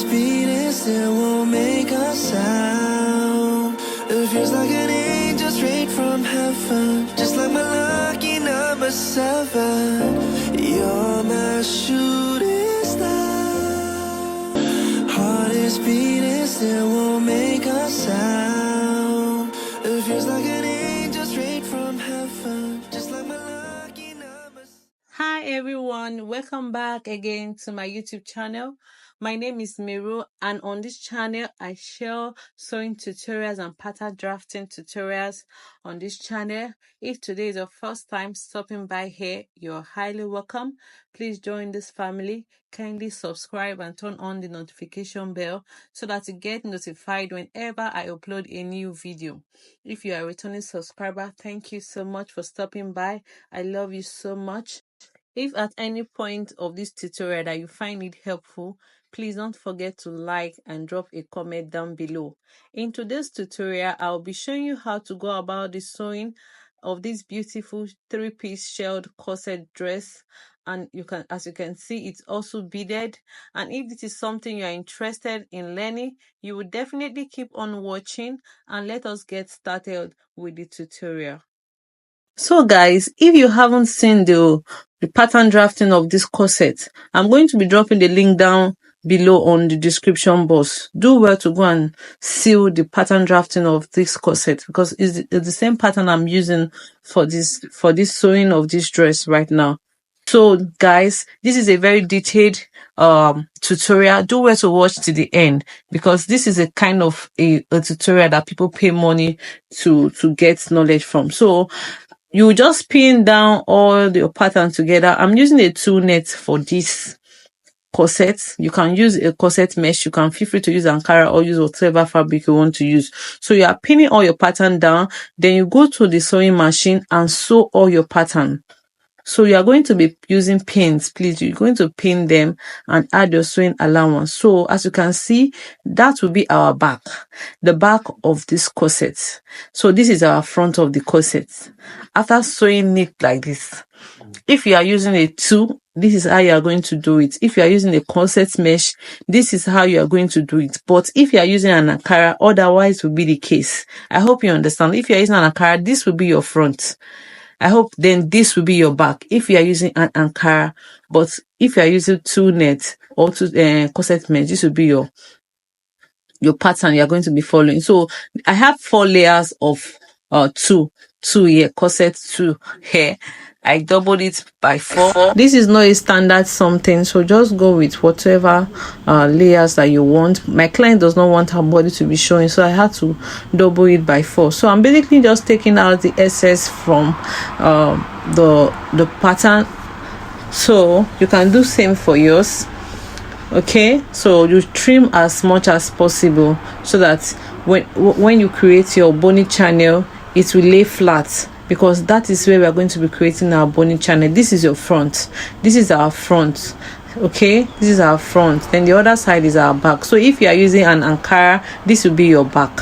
beating still won't make a sound. It feels like an angel straight from heaven, just like my lucky number 7. You're my shooting star. Heart is beating still won't make a sound. It feels like an angel straight from heaven, just like my lucky number. Hi everyone, welcome back again to my YouTube channel. My name is Miru, and on this channel I share sewing tutorials and pattern drafting tutorials on this channel. If today is your first time stopping by here, you're highly welcome. Please join this family. Kindly subscribe and turn on the notification bell so that you get notified whenever I upload a new video. If you are a returning subscriber, thank you so much for stopping by. I love you so much. If at any point of this tutorial that you find it helpful, please don't forget to like and drop a comment down below. In today's tutorial, I'll be showing you how to go about the sewing of this beautiful 3-piece shelled corset dress. And as you can see, it's also beaded. And if this is something you are interested in learning, you will definitely keep on watching, and let us get started with the tutorial. So guys, if you haven't seen the pattern drafting of this corset, I'm going to be dropping the link down below on the description box. Do well to go and see the pattern drafting of this corset, because it's the same pattern I'm using for this sewing of this dress right now. So guys, this is a very detailed tutorial. Do well to watch to the end, because this is a kind of a tutorial that people pay money to get knowledge from. So you just pin down all your patterns together. I'm using a 2 net for this corset. You can use a corset mesh. You can feel free to use Ankara or use whatever fabric you want to use. So you are pinning all your pattern down. Then you go to the sewing machine and sew all your pattern. So you are going to be using pins. Please, you're going to pin them and add your sewing allowance. So as you can see, that will be our back, the back of this corset. So this is our front of the corset. After sewing it like this, if you are using a 2, this is how you are going to do it. If you are using a corset mesh, this is how you are going to do it. But if you are using an Ankara, otherwise will be the case. I hope you understand. If you are using an Ankara, this will be your front. I hope then this will be your back if you are using an Ankara. But if you are using 2 net or 2 corset mesh, this will be your pattern you are going to be following. So I have 4 layers of 2 here, corset 2 here. I doubled it by 4. This is not a standard something, so just go with whatever layers that you want. My client does not want her body to be showing, so I had to double it by 4. So I'm basically just taking out the excess from the pattern. So you can do same for yours. Okay, so you trim as much as possible so that when you create your bony channel, it will lay flat, because that is where we are going to be creating our bony channel. This is your front. This is our front. Okay, this is our front. Then the other side is our back. So if you are using an Ankara, this will be your back.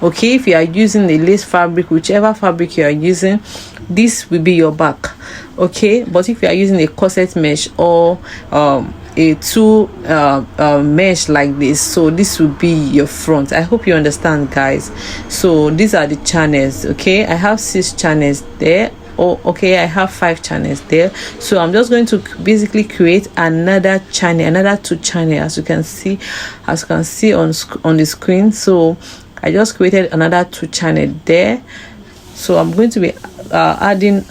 Okay, if you are using a lace fabric, whichever fabric you are using, this will be your back. Okay, but if you are using a corset mesh or a 2 mesh like this, so this will be your front. I hope you understand, guys. So these are the channels. Okay, I have 6 channels there. Okay, I have 5 channels there. So I'm just going to basically create another channel, another 2 channels, as you can see on the screen. So I just created another 2 channel there. So I'm going to be adding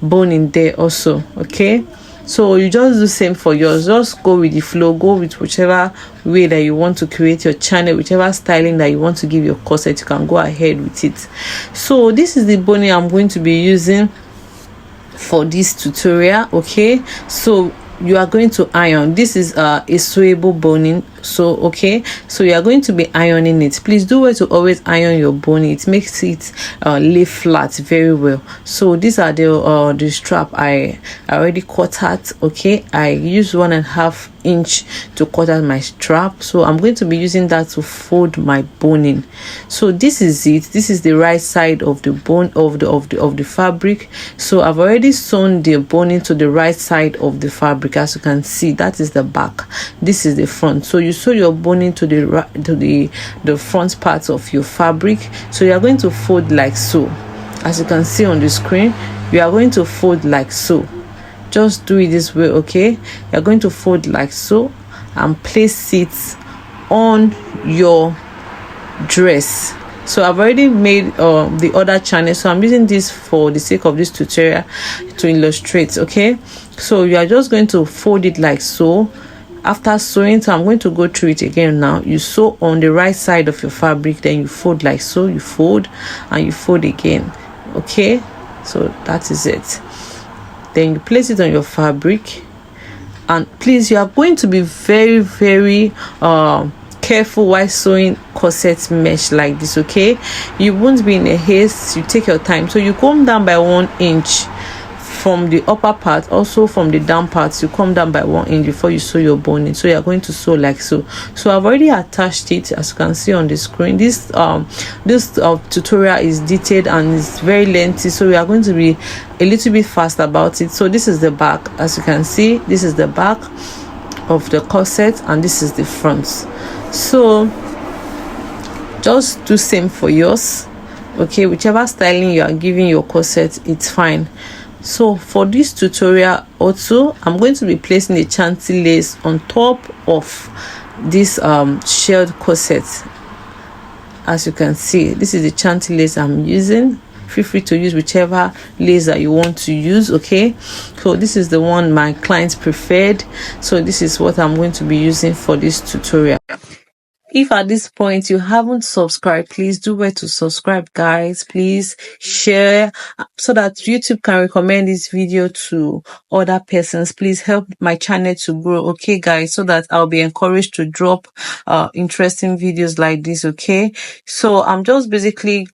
bone in there also. Okay, so you just do the same for yours. Just go with the flow. Go with whichever way that you want to create your channel, whichever styling that you want to give your corset, you can go ahead with it. So this is the boning I'm going to be using for this tutorial. Okay, so you are going to iron. This is a sewable boning. So okay, so you are going to be ironing it. Please do well to always iron your boning. It makes it lay flat very well. So these are the strap I already cut out. Okay, I used 1.5 inch to cut out my strap, so I'm going to be using that to fold my boning. So this is it. This is the right side of the bone of the fabric. So I've already sewn the boning to the right side of the fabric. As you can see, that is the back, this is the front. So you you sew your boning to the front part of your fabric. So you are going to fold like so. As you can see on the screen, you are going to fold like so. Just do it this way, okay? You are going to fold like so and place it on your dress. So I've already made the other channel, so I'm using this for the sake of this tutorial to illustrate, okay? So you are just going to fold it like so. After sewing, so I'm going to go through it again now. You sew on the right side of your fabric, then you fold like so. You fold and you fold again, okay? So that is it. Then you place it on your fabric, and please, you are going to be very, very careful while sewing corset mesh like this, okay? You won't be in a haste. You take your time. So you come down by 1 inch from the upper part, also from the down parts. You come down by 1 inch before you sew your boning. So you are going to sew like so. So I've already attached it, as you can see on the screen. This tutorial is detailed and it's very lengthy, so we are going to be a little bit fast about it. So this is the back. As you can see, this is the back of the corset and this is the front. So just do same for yours, okay? Whichever styling you are giving your corset, it's fine. So for this tutorial also, I'm going to be placing a chanty lace on top of this shelled corset. As you can see, this is the chanty lace I'm using. Feel free to use whichever lace that you want to use, okay? So this is the one my clients preferred, so this is what I'm going to be using for this tutorial. If at this point you haven't subscribed, please do where to subscribe, guys. Please share so that YouTube can recommend this video to other persons. Please help my channel to grow, okay, guys, so that I'll be encouraged to drop interesting videos like this, okay? So I'm just basically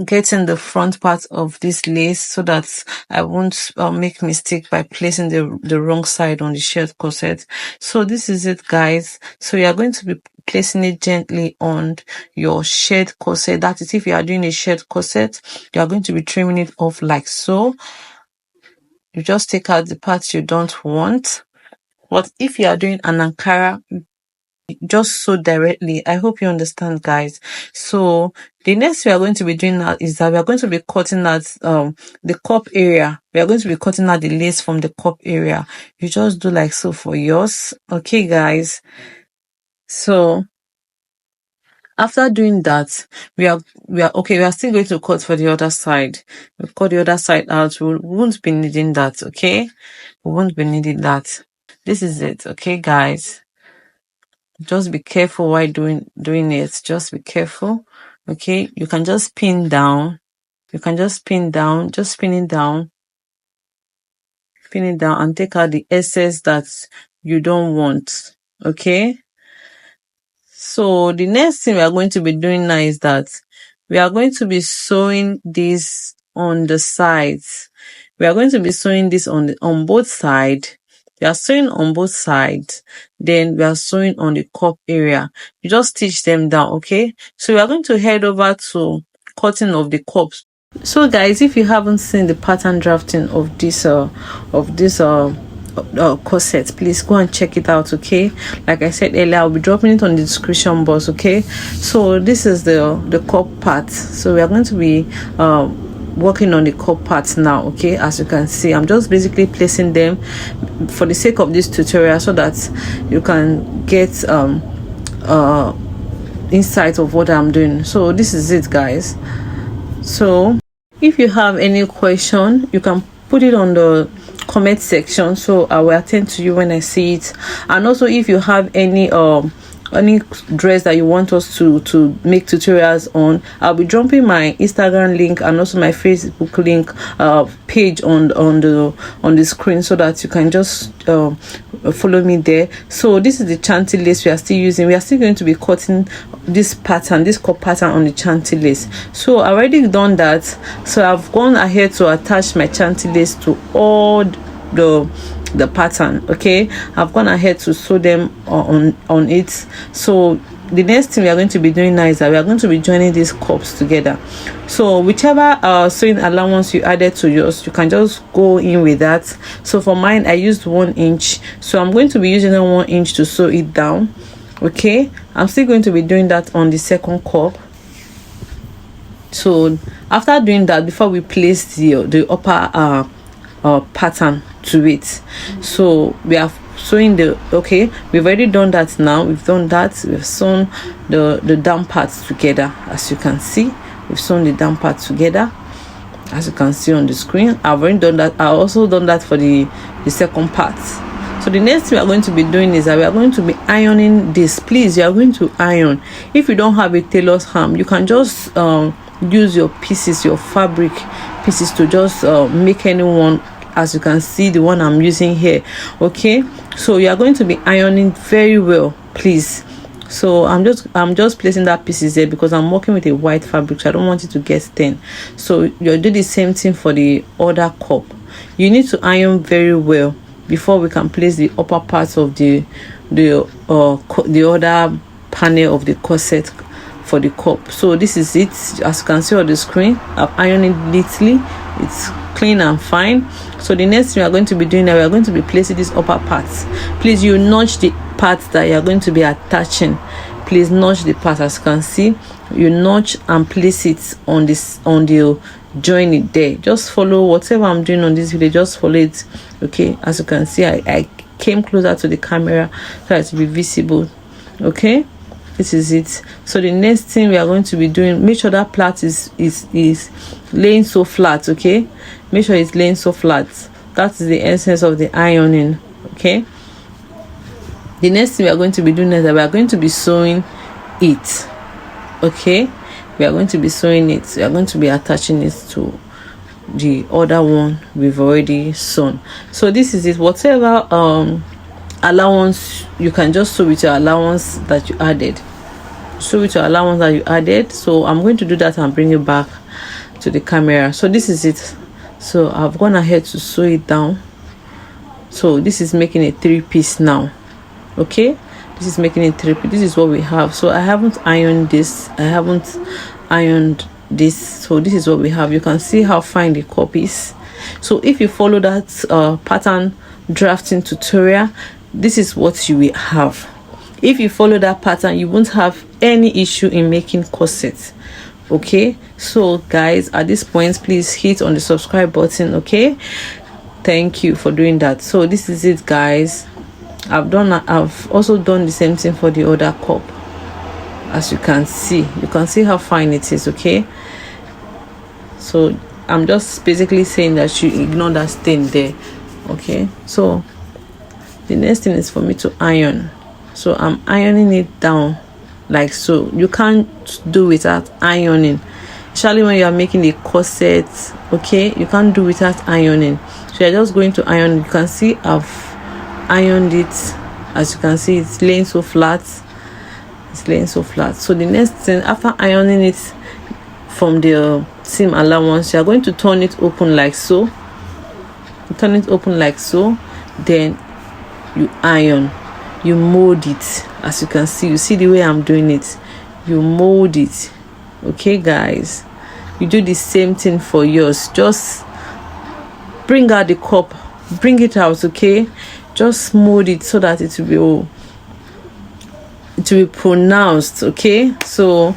getting the front part of this lace so that I won't make mistake by placing the wrong side on the shirt corset. So this is it, guys. So you are going to be placing it gently on your shirt corset. That is, if you are doing a shirt corset, you are going to be trimming it off like so. You just take out the parts you don't want. But if you are doing an Ankara, just sew directly. I hope you understand, guys. So the next we are going to be doing now is that we are going to be cutting out the cup area. We are going to be cutting out the lace from the cup area. You just do like so for yours, okay, guys? So after doing that, we are okay. We are still going to cut for the other side. We cut the other side out. We won't be needing that, okay? We won't be needing that. This is it, okay, guys? Just be careful while doing it. Just be careful, okay? You can just pin down. You can just pin down. Just pin it down. Pin it down and take out the excess that you don't want, okay? So the next thing we are going to be doing now is that we are going to be sewing this on the sides. We are going to be sewing this on both sides. We are sewing on both sides, then we are sewing on the cup area. You just stitch them down, okay? So we are going to head over to cutting of the cups. So guys, if you haven't seen the pattern drafting of this corset, please go and check it out, okay? Like I said earlier, I'll be dropping it on the description box, okay? So this is the cup part. So we are going to be working on the cup parts now, okay? As you can see, I'm just basically placing them for the sake of this tutorial so that you can get insight of what I'm doing. So this is it, guys. So if you have any question, you can put it on the comment section, so I will attend to you when I see it. And also, if you have any dress that you want us to make tutorials on, I'll be dropping my Instagram link and also my Facebook link page on the screen, so that you can just follow me there. So this is the chanty lace we are still using. We are still going to be cutting this pattern, this cup pattern, on the chanty lace. So I already done that, so I've gone ahead to attach my chanty lace to all the pattern, okay? I've gone ahead to sew them on it. So the next thing we are going to be doing now is that we are going to be joining these cups together. So whichever sewing allowance you added to yours, you can just go in with that. So for mine, I used 1 inch, so I'm going to be using a 1 inch to sew it down. Okay, I'm still going to be doing that on the second cup. So after doing that, before we place the upper pattern to it, so we are sewing we've already done that. Now we've done that, we've sewn the down parts together. As you can see, we've sewn the down part together, as you can see on the screen. I've already done that. I also done that for the second part. So the next thing we are going to be doing is that we are going to be ironing this. Please, you are going to iron. If you don't have a tailor's ham, you can just use your pieces, your fabric pieces, to just make any one. As you can see, the one I'm using here. Okay, so you are going to be ironing very well, please. So I'm just placing that pieces there because I'm working with a white fabric, so I don't want it to get stained. So you'll do the same thing for the other cup. You need to iron very well before we can place the upper parts of the other panel of the corset for the cup. So this is it. As you can see on the screen, I've ironed it neatly. It's clean and fine. So the next thing we are going to be doing now, we are going to be placing these upper parts. Please, you notch the parts that you are going to be attaching. Please notch the part. As you can see, you notch and place it on the join it there. Just follow whatever I'm doing on this video, just follow it. Okay, as you can see, I came closer to the camera so it will be visible. Okay, this is it. So the next thing we are going to be doing, make sure that plait is laying so flat. Okay, make sure it's laying so flat. That is the essence of the ironing. Okay, the next thing we are going to be doing is that we are going to be sewing it. Okay, we are going to be sewing it. We are going to be attaching it to the other one we've already sewn. So this is it. Whatever allowance, you can just sew with your allowance that you added. Sew with your allowance that you added. So I'm going to do that and bring it back to the camera. So this is it. So I've gone ahead to sew it down. So this is making a 3-piece now. Okay, this is making a 3-piece. This is what we have. So I haven't ironed this. I haven't ironed this. So this is what we have. You can see how fine the cup is. So if you follow that pattern drafting tutorial, this is what you will have. If you follow that pattern, you won't have any issue in making corsets. Okay, so guys, at this point, please hit on the subscribe button. Okay, thank you for doing that. So this is it, guys. I've also done the same thing for the other cup. As you can see how fine it is. Okay, so I'm just basically saying that you ignore that stain there. Okay, so the next thing is for me to iron. So I'm ironing it down like so. You can't do without ironing, especially when you are making a corset. Okay, you can't do without ironing. So you're just going to iron. You can see I've ironed it. As you can see, it's laying so flat. It's laying so flat. So the next thing, after ironing it from the seam allowance, you are going to turn it open like so. Turn it open like so. Then you iron. You mold it. As you can see, you see the way I'm doing it. You mold it. Okay, guys, you do the same thing for yours. Just bring out the cup, bring it out. Okay, just mold it so that it will be pronounced. Okay, so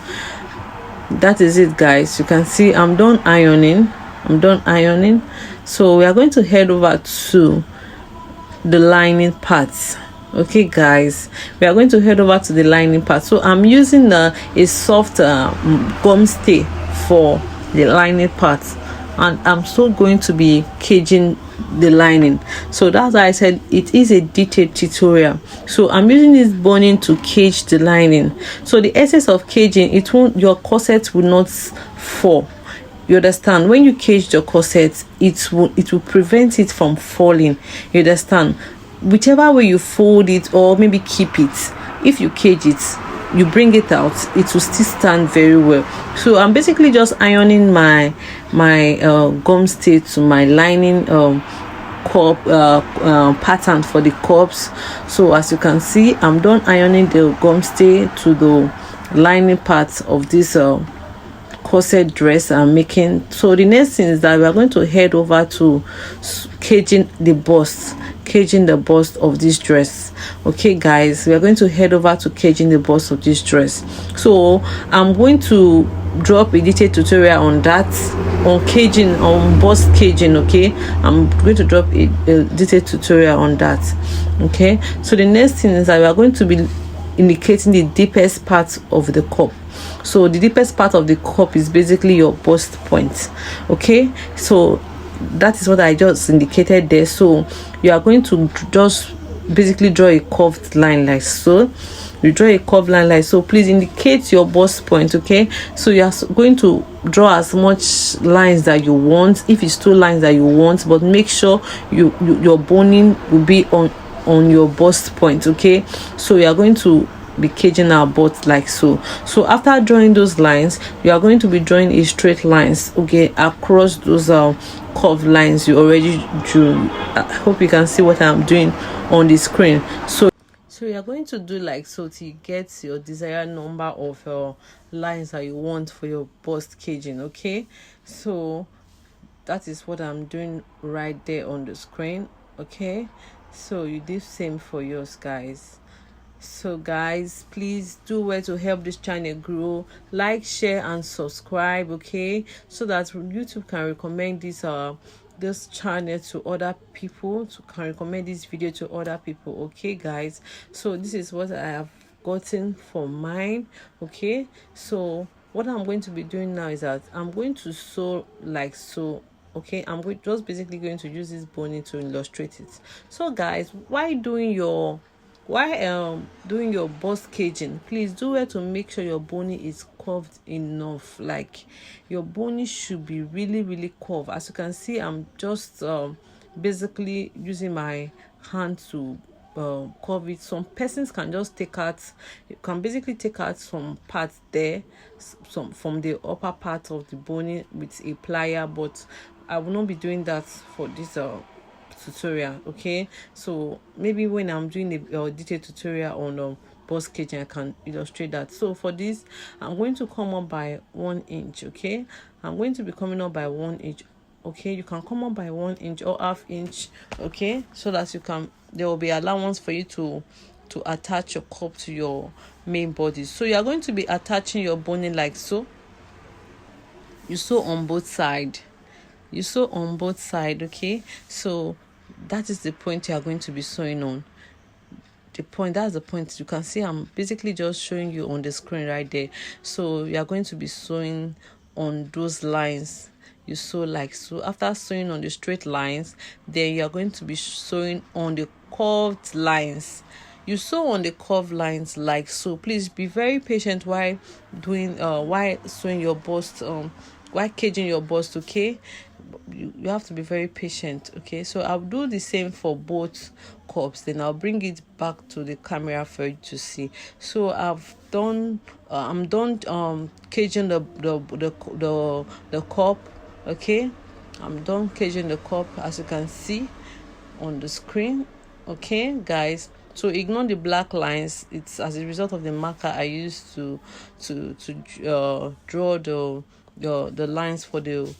that is it, guys. You can see I'm done ironing. So we are going to head over to the lining parts. Okay, guys, we are going to head over to the lining part. So I'm using a soft gum stay for the lining part, and I'm still going to be caging the lining. So that's why I said it is a detailed tutorial. So I'm using this boning to cage the lining. So the essence of caging, your corset will not fall. You understand? When you cage your corset, it will prevent it from falling. You understand? Whichever way you fold it or maybe keep it, if you cage it, you bring it out, it will still stand very well. So I'm basically just ironing my gum stay to my lining cup pattern for the cups. So as you can see, I'm done ironing the gum stay to the lining part of this corset dress I'm making. So the next thing is that we are going to head over to caging the bust of this dress. Okay guys, we are going to head over to caging the bust of this dress. So I'm going to drop a detailed tutorial on that, on caging, on bust caging. Okay, I'm going to drop a detailed tutorial on that. Okay, so the next thing is that we are going to be indicating the deepest part of the cup. So the deepest part of the cup is basically your bust point. Okay, so that is what I just indicated there. So you are going to just basically draw a curved line like so. You draw a curved line like so. Please indicate your bust point. Okay, so you are going to draw as much lines that you want, if it's 2 lines that you want, but make sure your boning will be on your bust point. Okay, so you are going to be caging our butt like so. So after drawing those lines, you are going to be drawing a straight lines, okay, across those curved lines you already drew. I hope you can see what I'm doing on the screen. So you're going to do like so till you get your desired number of lines that you want for your bust caging. Okay, so that is what I'm doing right there on the screen. Okay, so you do same for yours, guys. So guys, please do well to help this channel grow. Like, share and subscribe, okay, so that YouTube can recommend this channel to other people, can recommend this video to other people. Okay guys, so this is what I have gotten for mine. Okay, so what I'm going to be doing now is that I'm going to sew like so. Okay, I'm just basically going to use this boning to illustrate it. So guys, while doing your bust caging, please do well to make sure your boning is curved enough. Like your boning should be really curved. As you can see, I'm just basically using my hand to curve it. Some persons can just basically take out some parts there, some from the upper part of the boning with a plier, but I will not be doing that for this tutorial. Okay, so maybe when I'm doing a detailed tutorial on bust caging, I can illustrate that. So for this, I'm going to come up by 1 inch. Okay, I'm going to be coming up by 1 inch. Okay, you can come up by 1 inch or ½ inch. Okay, so that there will be allowance for you to attach your cup to your main body. So you are going to be attaching your boning like so. You sew on both sides. Okay, so that is the point you are going to be sewing on. That's the point. You can see I'm basically just showing you on the screen right there. So you are going to be sewing on those lines. You sew like so. After sewing on the straight lines, then you are going to be sewing on the curved lines. You sew on the curved lines like so. Please be very patient while sewing your bust, while caging your bust. Okay, you have to be very patient. Okay, so I'll do the same for both cups, then I'll bring it back to the camera for you to see. So I'm done caging the cup. Okay, I'm done caging the cup, as you can see on the screen. Okay guys, so ignore the black lines. It's as a result of the marker I used to draw the lines for the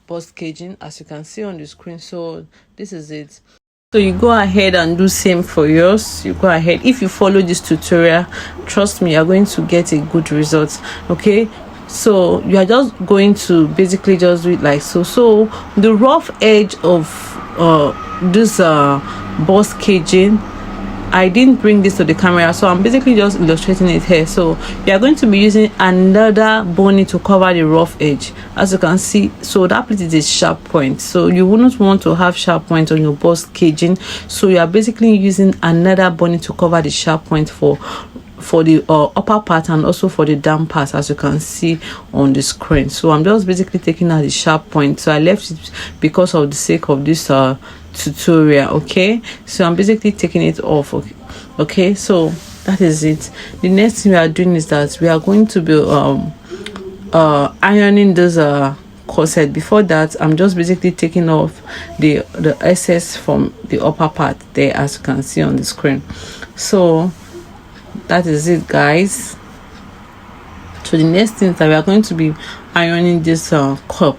bust caging, as you can see on the screen. So this is it. So you go ahead and do same for yours. You go ahead. If you follow this tutorial, trust me, you're going to get a good result. Okay, so you are just going to basically just do it like so. So the rough edge of this bust caging, I didn't bring this to the camera, so I'm basically just illustrating it here. So you are going to be using another boning to cover the rough edge, as you can see. So that place is a sharp point, so you wouldn't want to have sharp point on your bust caging. So you are basically using another boning to cover the sharp point for the upper part and also for the down part, as you can see on the screen. So I'm just basically taking out the sharp point. So I left it because of the sake of this tutorial. Okay, so I'm basically taking it off. Okay, so that is it. The next thing we are doing is that we are going to be ironing this corset. Before that, I'm just basically taking off the excess from the upper part there, as you can see on the screen. So that is it, guys. So the next thing is that we are going to be ironing this cup.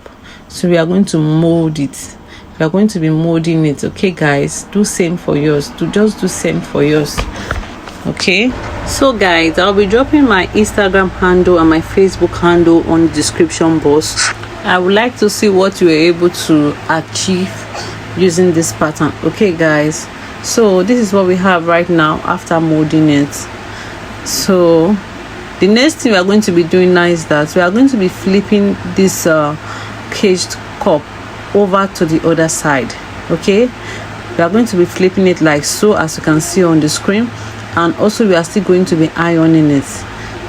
So we are going to mold it. We are going to be molding it. Okay, guys, do same for yours. Just do same for yours. Okay, so guys, I'll be dropping my Instagram handle and my Facebook handle on the description box. I would like to see what you were able to achieve using this pattern. Okay, guys, so this is what we have right now after molding it. So the next thing we are going to be doing now is that we are going to be flipping this caged cup over to the other side. Okay, we are going to be flipping it like so, as you can see on the screen. And also we are still going to be ironing it.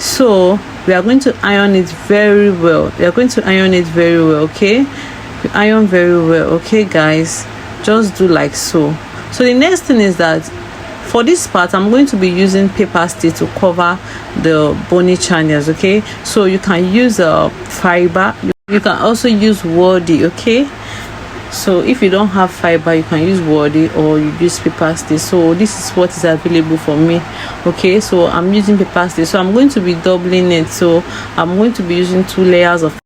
So we are going to iron it very well. We are going to iron it very well. Okay, you iron very well. Okay, guys, just do like so. So the next thing is that for this part, I'm going to be using paper stitch to cover the bony channels. Okay, so you can use a fiber, you can also use woody. Okay, so if you don't have fiber, you can use woody or you use paper stitch. So this is what is available for me. Okay, so I'm using paper stitch, so I'm going to be doubling it. So I'm going to be using 2 layers of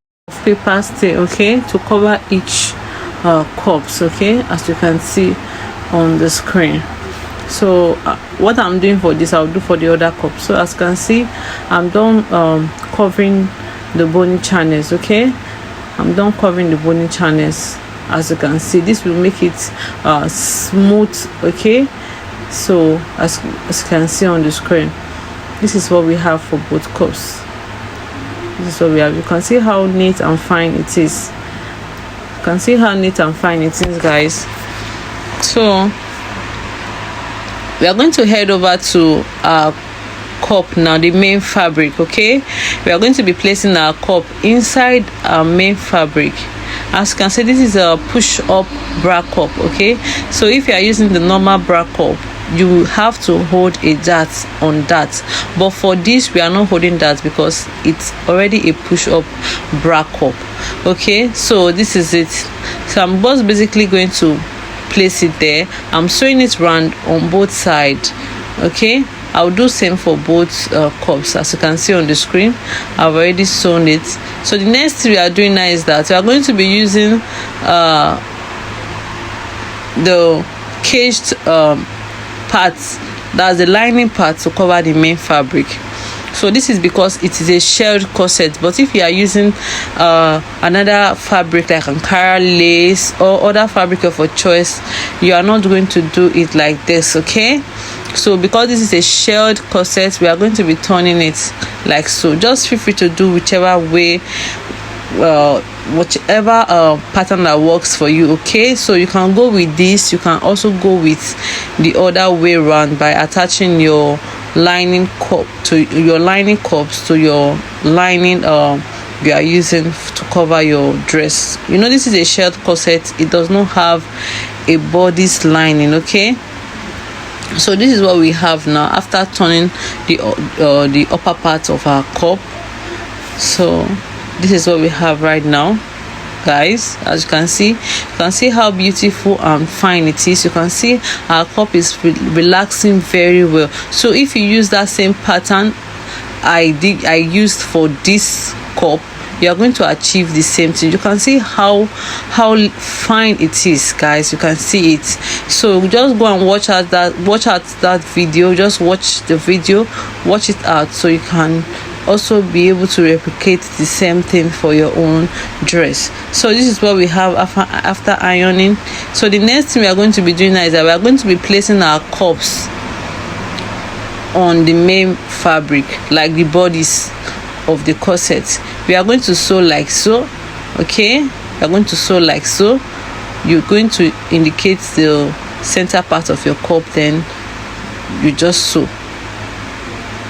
paper stitch, okay, to cover each cups. Okay, as you can see on the screen. So what I'm doing for this, I'll do for the other cup. So as you can see, I'm done covering the bony channels. Okay, I'm done covering the bony channels. As you can see, this will make it smooth. Okay, so as you can see on the screen, this is what we have for both cups. This is what we have. You can see how neat and fine it is. You can see how neat and fine it is, guys. So we are going to head over to our cup now, the main fabric. Okay, we are going to be placing our cup inside our main fabric. As you can see, this is a push-up bra cup. Okay, so if you are using the normal bra cup, you have to hold a dart on that, but for this we are not holding that because it's already a push-up bra cup. Okay, so this is it. So I'm just basically going to place it there. I'm sewing it round on both sides. Okay, I'll do same for both cups. As you can see on the screen, I've already sewn it. So the next thing we are doing now is that we are going to be using the caged parts, that's the lining part, to cover the main fabric. So this is because it is a shelled corset, but if you are using another fabric like Ankara lace or other fabric of your choice, you are not going to do it like this. Okay, so because this is a shelled corset, we are going to be turning it like so. Just feel free to do whichever way, whichever pattern that works for you. Okay, so you can go with this, you can also go with the other way around by attaching your lining cup to your lining cups to your lining you are using to cover your dress. You know, this is a shelled corset, it does not have a bodice lining. Okay, so this is what we have now after turning the upper part of our cup. So this is what we have right now, guys. As you can see how beautiful and fine it is. You can see our cup is relaxing very well. So if you use that same pattern I used for this cup, you are going to achieve the same thing. You can see how fine it is, guys. You can see it. So just go and watch out that video. Just watch the video, watch it out, so you can also be able to replicate the same thing for your own dress. So this is what we have after ironing. So the next thing we are going to be doing now is that we are going to be placing our cups on the main fabric, like the bodice of the corset. We are going to sew like so. Okay, we are going to sew like so. You're going to indicate the center part of your cup, then you just sew.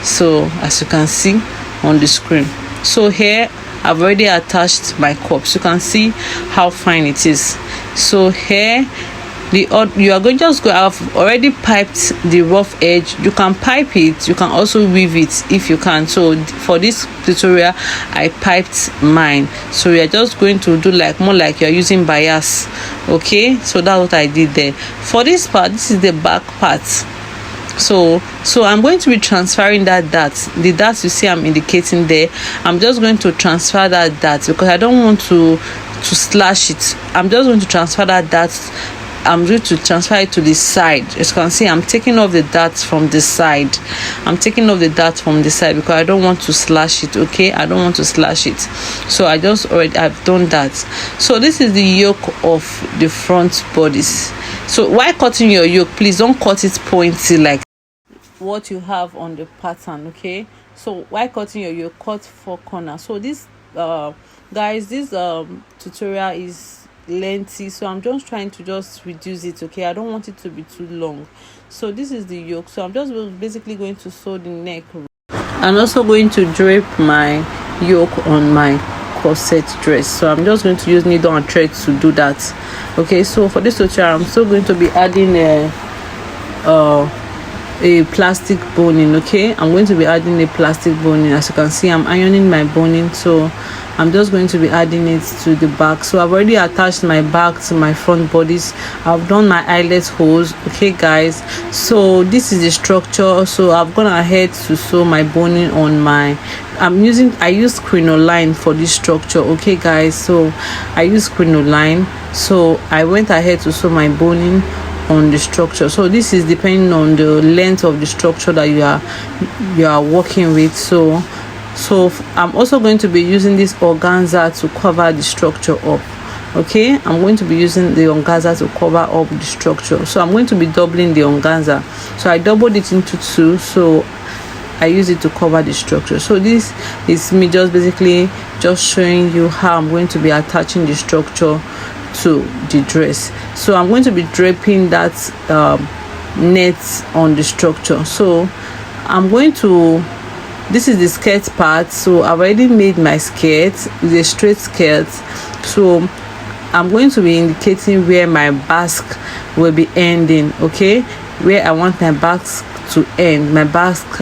So as you can see on the screen, so here I've already attached my cups. You can see how fine it is. So here you are going just go. I've already piped the rough edge. You can pipe it, you can also weave it if you can. So for this tutorial I piped mine, so we are just going to do like more like you're using bias. Okay, so that's what I did there. For this part, this is the back part. So I'm going to be transferring that dart, the dart you see I'm indicating there. I'm just going to transfer that dart because I don't want to slash it. I'm just going to transfer that dart. I'm going to transfer it to the side. As you can see, I'm taking off the dart from the side. Because I don't want to slash it. Okay, I don't want to slash it. So I've done that. So this is the yoke of the front bodice. So while cutting your yoke, please don't cut it pointy like what you have on the pattern. Okay, so while cutting your yoke, cut 4 corners. So this guys, this tutorial is lengthy, so I'm just trying to just reduce it. Okay, I don't want it to be too long. So this is the yoke. So I'm just basically going to sew the neck and also going to drape my yoke on my corset dress. So I'm just going to use needle and thread to do that. Okay, so for this tutorial I'm still going to be adding a plastic boning. Okay, I'm going to be adding a plastic boning. As you can see, I'm ironing my boning, so I'm just going to be adding it to the back. So I've already attached my back to my front bodice. I've done my eyelet holes. Okay guys, so this is the structure. So I've gone ahead to sew my boning on my I use crinoline for this structure. Okay guys, so I use crinoline. So I went ahead to sew my boning on the structure. So this is depending on the length of the structure that you are working with. So I'm also going to be using this organza to cover the structure up. Okay, I'm going to be using the organza to cover up the structure. So I'm going to be doubling the organza. So I doubled it into 2, so I use it to cover the structure. So this is me just basically just showing you how I'm going to be attaching the structure to the dress. So I'm going to be draping that net on the structure. So I'm going to, this is the skirt part. So I've already made my skirt with a straight skirt. So I'm going to be indicating where my basque will be ending. Okay, where I want my basque to end, my basque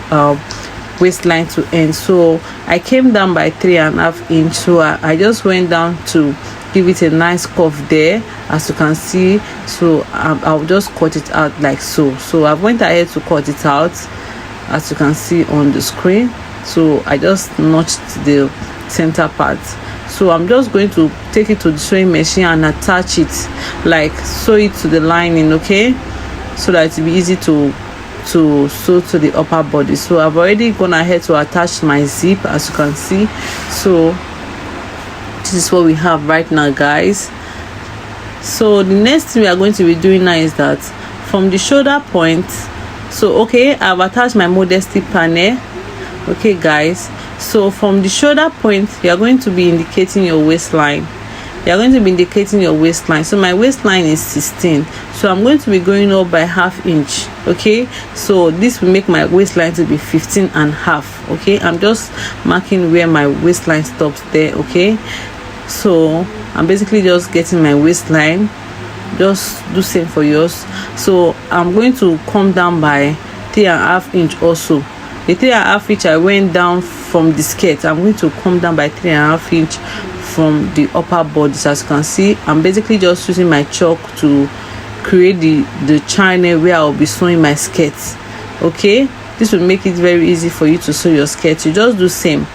waistline to end. So I came down by 3.5 inch. So I just went down to give it a nice curve there, as you can see. So I'll just cut it out like so. So I went ahead to cut it out, as you can see on the screen. So I just notched the center part. So I'm just going to take it to the sewing machine and attach it, like sew it to the lining. Okay, so that it will be easy to sew to the upper body. So I've already gone ahead to attach my zip, as you can see. So this is what we have right now, guys. So the next thing we are going to be doing now is that from the shoulder point. So okay, I've attached my modesty panel. Okay guys, so from the shoulder point you are going to be indicating your waistline. So my waistline is 16, so I'm going to be going up by 1/2 inch. Okay, so this will make my waistline to be 15.5. okay, I'm just marking where my waistline stops there. Okay, so I'm basically just getting my waistline. Just do same for yours. So I'm going to come down by 3.5 inch also. The 3.5 inch I went down from the skirt. I'm going to come down by 3.5 inch from the upper body. As you can see, I'm basically just using my chalk to create the channel where I'll be sewing my skirt. Okay, this will make it very easy for you to sew your skirt. You just do same.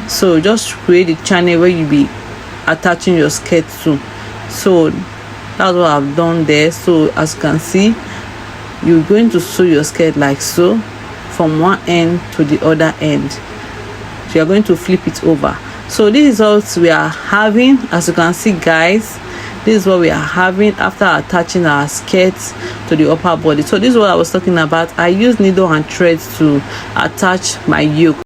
So just create the channel where you'll be attaching your skirt to. So that's what I've done there. So as you can see, you're going to sew your skirt like so, from one end to the other end. So you're going to flip it over. So this is what we are having. As you can see, guys, this is what we are having after attaching our skirts to the upper body. So this is what I was talking about. I use needle and thread to attach my yoke.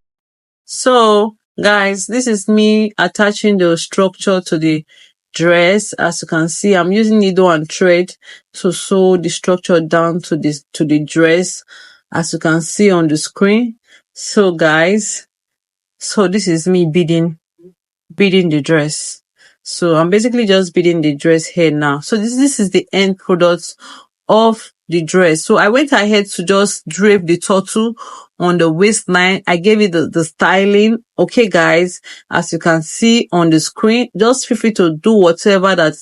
So guys, this is me attaching the structure to the dress. As you can see, I'm using needle and thread to sew the structure down to the dress, as you can see on the screen. So guys, so this is me beading the dress. So I'm basically just beading the dress here now. So this is the end product of the dress. So I went ahead to just drape the turtle on the waistline. I gave it the styling. Okay, guys, as you can see on the screen, just feel free to do whatever that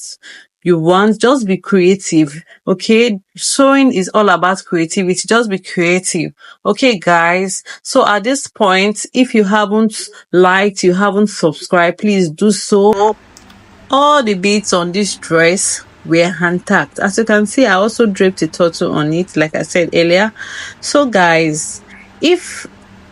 you want. Just be creative. Okay, sewing is all about creativity. Just be creative. Okay, guys, so at this point, if you haven't liked, you haven't subscribed, please do so. All the beads on this dress were hand tacked. As you can see, I also draped a turtle on it, like I said earlier. So guys, if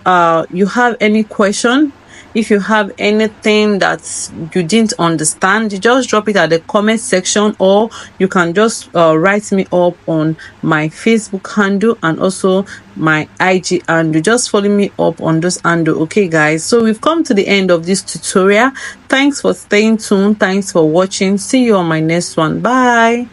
you have any question, if you have anything that you didn't understand, you just drop it at the comment section, or you can just write me up on my Facebook handle and also my IG handle. Just follow me up on those handle. Okay, guys, so we've come to the end of this tutorial. Thanks for staying tuned. Thanks for watching. See you on my next one. Bye.